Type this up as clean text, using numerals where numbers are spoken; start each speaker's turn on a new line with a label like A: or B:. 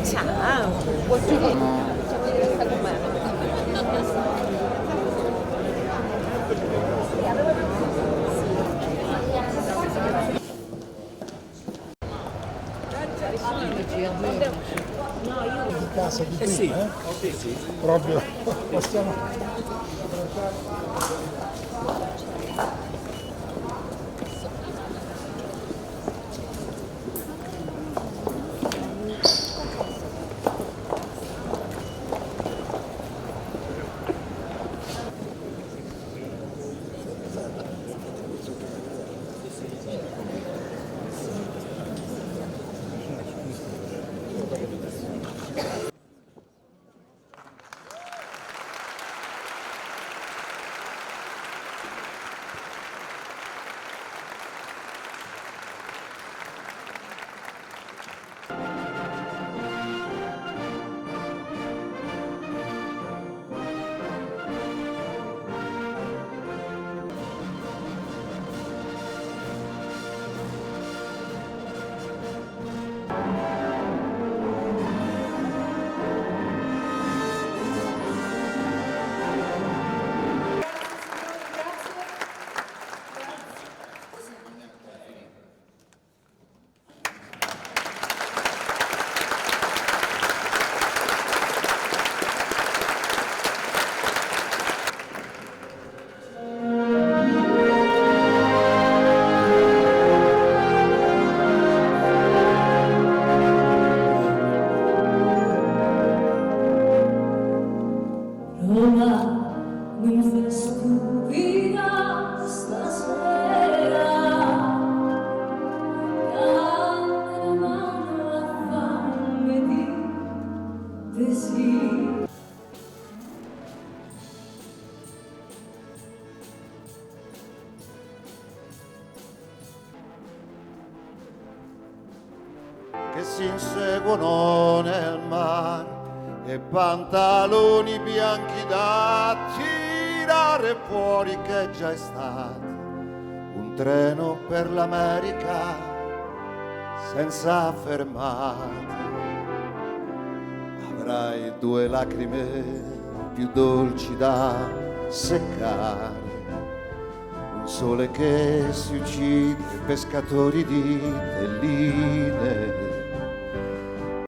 A: Ciao, facciamo vedere sta com'è.
B: In casa di qui,
C: sì.
B: Proprio possiamo.
D: Roma non fa stupida stasera, dame la mano a fame di desiderio.
E: Che si inseguono nel mare e pantaloni bianchi da tirare fuori, che già è stato un treno per l'America senza fermate. Avrai due lacrime più dolci da seccare, un sole che si uccide, pescatori di telline.